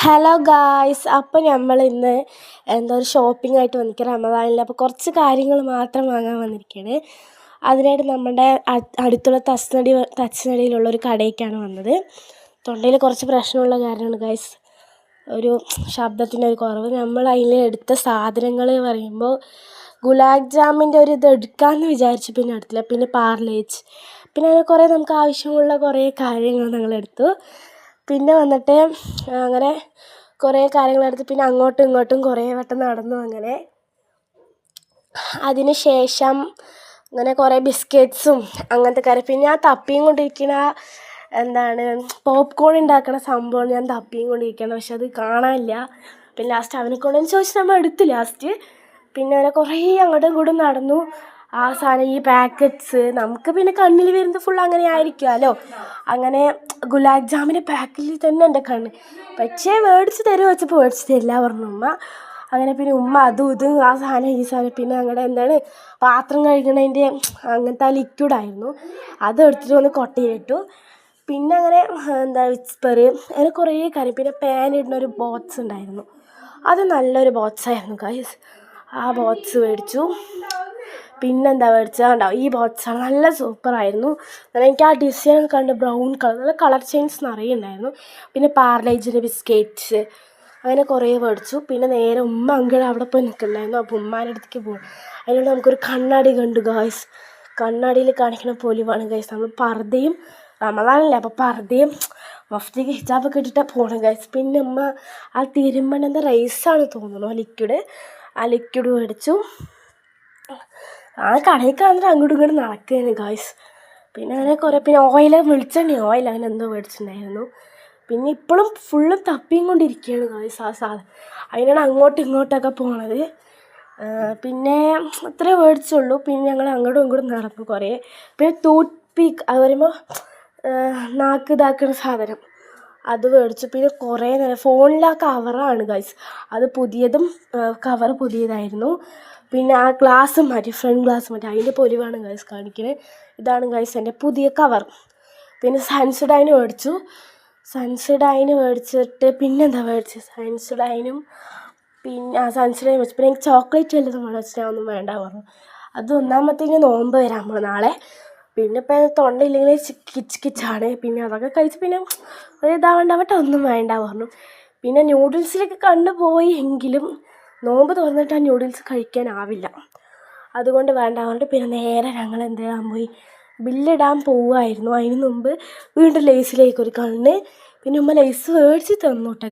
Hello guys, അപ്പോൾ നമ്മൾ ഇന്ന് ഒരു ഷോപ്പിംഗ് ആയിട്ട് വന്നിരിക്കുക റമദാനിൽ. അപ്പോൾ കുറച്ച് കാര്യങ്ങൾ മാത്രം വാങ്ങാൻ വന്നിരിക്കുകയാണ്. അതിനായിട്ട് നമ്മുടെ അടുത്തുള്ള തച്ചനടിയിലുള്ള ഒരു കടയിലേക്കാണ് വന്നത്. തൊണ്ടയിൽ കുറച്ച് പ്രശ്നമുള്ള കാരണമാണ് ഗായ്സ് ഒരു ശബ്ദത്തിൻ്റെ കുറവ്. നമ്മൾ അതിൽ എടുത്ത സാധനങ്ങൾ പറയുമ്പോൾ ഗുലാബ് ജാമിൻ്റെ ഒരു ഇത് എടുക്കാമെന്ന് വിചാരിച്ചു, പിന്നെ എടുത്തില്ല. പിന്നെ പാർലേജ്, പിന്നെ അങ്ങനെ കുറേ നമുക്ക് ആവശ്യമുള്ള കുറേ കാര്യങ്ങൾ ഞങ്ങളെടുത്തു. പിന്നെ വന്നിട്ട് അങ്ങനെ കുറേ കാര്യങ്ങളെടുത്ത് പിന്നെ അങ്ങോട്ടും ഇങ്ങോട്ടും കുറേ വട്ടം നടന്നു. അങ്ങനെ അതിന് ശേഷം അങ്ങനെ കുറേ ബിസ്ക്കറ്റ്സും അങ്ങനത്തെ കാര്യം. പിന്നെ ഞാൻ തപ്പിയും കൊണ്ടിരിക്കുന്ന പോപ്കോൺ ഉണ്ടാക്കുന്ന സംഭവം ഞാൻ തപ്പിയും കൊണ്ടിരിക്കണം, പക്ഷെ അത് കാണാനില്ല. പിന്നെ ലാസ്റ്റ് അവനെ കൊണ്ടെന്ന് ചോദിച്ച് നമ്മൾ എടുത്തു ലാസ്റ്റ്. പിന്നെ അങ്ങനെ കുറേ അങ്ങോട്ടും ഇങ്ങോട്ടും നടന്നു. ആ സാധനം ഈ പാക്കറ്റ്സ് നമുക്ക് പിന്നെ കണ്ണിൽ വരുന്നത് ഫുൾ അങ്ങനെ ആയിരിക്കുമല്ലോ. അങ്ങനെ ഗുലാബ് ജാമിൻ്റെ പാക്കറ്റിൽ തന്നെ എൻ്റെ കണ്ണ്, പക്ഷേ മേടിച്ച് തരുമോ വെച്ചപ്പോൾ മേടിച്ച് തരില്ല പറഞ്ഞു ഉമ്മ. അങ്ങനെ പിന്നെ ഉമ്മ അതും ഇതും ആ സാധനം ഈ സാധനം, പിന്നെ ഞങ്ങളുടെ പാത്രം കഴുകണതിൻ്റെ അങ്ങനത്തെ ആ ലിക്വിഡായിരുന്നു, അത് എടുത്തിട്ട് വന്ന് കൊട്ടയിലിട്ടു. പിന്നെ അങ്ങനെ വിസ്പർ, അങ്ങനെ കുറേ കാര്യം. പിന്നെ പാൻ ഇടുന്ന ഒരു ബോക്സ് ഉണ്ടായിരുന്നു, അത് നല്ലൊരു ബോക്സായിരുന്നു ഗൈസ്. ആ ബോക്സ് മേടിച്ചു. പിന്നെന്താ മേടിച്ചതുണ്ടാവും, ഈ ബോക്സാണ്, നല്ല സൂപ്പറായിരുന്നു. എനിക്ക് ആ ഡിസൈൻ കണ്ട് ബ്രൗൺ കളർ, നല്ല കളർ ചേഞ്ച് നിറയെ ഉണ്ടായിരുന്നു. പിന്നെ പാർലേജിൻ്റെ ബിസ്ക്കറ്റ്സ് അങ്ങനെ കുറേ മേടിച്ചു. പിന്നെ നേരെ ഉമ്മ അങ്കിൾ അവിടെ പോയി നിൽക്കുന്നുണ്ടായിരുന്നു, അപ്പോൾ ഉമ്മാൻ്റെ അടുത്തേക്ക് പോകും. അതിനോട് നമുക്കൊരു കണ്ണാടി കണ്ടു ഗായ്സ്. കണ്ണാടിയിൽ കാണിക്കുന്ന പൊലിവാണ് ഗൈസ്. നമ്മൾ പർദ്ദയും റമദാനല്ലേ, അപ്പോൾ പർദ്ദയും മഫ്തിക്ക് ഹിജാബൊക്കെ ഇട്ടിട്ടാണ് പോകണം ഗൈസ്. പിന്നെ ഉമ്മ ആ തിരുമ്പണത് റൈസാണ് തോന്നുന്നു ആ ലിക്വിഡ് മേടിച്ചു. ആ കടയിലേക്ക് വന്നിട്ട് അങ്ങോട്ടും ഇങ്ങോട്ടും നടക്കുകയാണ് ഗായ്സ്. പിന്നെ അങ്ങനെ കുറേ, പിന്നെ വെളിച്ചെണ്ണ ഓയിൽ അങ്ങനെ എന്തോ മേടിച്ചിട്ടുണ്ടായിരുന്നു. പിന്നെ ഇപ്പോഴും ഫുള്ള് തപ്പിയും കൊണ്ടിരിക്കുകയാണ് ഗായ്സ് ആ സാധനം. അതിനാണ് അങ്ങോട്ടും ഇങ്ങോട്ടൊക്കെ പോണത്. പിന്നെ അത്രേ മേടിച്ചുള്ളൂ. പിന്നെ ഞങ്ങൾ അങ്ങോട്ടും ഇങ്ങോട്ടും നടന്നു കുറേ. പിന്നെ ടൂത്ത് പീക്ക് അത് പറയുമ്പോൾ നാക്ക് ഇതാക്കുന്ന സാധനം, അത് മേടിച്ചു. പിന്നെ കുറേ നേരം ഫോണിൽ ആ കവറാണ് ഗൈസ്, അത് പുതിയതും കവർ പുതിയതായിരുന്നു. പിന്നെ ആ ഗ്ലാസ് മാറ്റി, ഫ്രണ്ട് ഗ്ലാസ് മാറ്റി, അതിൻ്റെ പൊലിവാണ് ഗൈസ് കാണിക്കുന്നത്. ഇതാണ് ഗൈസ് എൻ്റെ പുതിയ കവർ. പിന്നെ സൺസിഡൈന് മേടിച്ചു. സൺസിഡൈന് മേടിച്ചിട്ട് പിന്നെന്താ മേടിച്ചത്, സൺസിഡൈനും പിന്നെ സൺസിഡൈൻ മേടിച്ചു. പിന്നെ എനിക്ക് ചോക്ലേറ്റ് വല്ലതും മേടിച്ചിട്ട് ഒന്നും വേണ്ട പറഞ്ഞു. അത് ഒന്നാമത്തേക്ക് നോമ്പ് വരാൻ പോകും നാളെ. പിന്നെ ഇപ്പം തൊണ്ടയില്ലെങ്കിൽ കിച്ചാണ്. പിന്നെ അതൊക്കെ കഴിച്ച് പിന്നെ ഒരു ഇതാവണ്ടാവട്ടെ, ഒന്നും വേണ്ട പറഞ്ഞു. പിന്നെ ന്യൂഡിൽസിലൊക്കെ കണ്ടുപോയി, എങ്കിലും നോമ്പ് തുറന്നിട്ട് ആ ന്യൂഡിൽസ് കഴിക്കാനാവില്ല, അതുകൊണ്ട് വേണ്ട പറഞ്ഞിട്ട് പിന്നെ നേരെ ഞങ്ങൾ എന്ത് ചെയ്യാൻ പോയി, ബില്ലിടാൻ പോവുമായിരുന്നു. അതിന് മുമ്പ് വീണ്ടും ലേസിലേക്ക് ഒരു കണ്ണ്. പിന്നെ ഉമ്മ ലേസ് മേടിച്ച് തന്നു കേട്ടോ.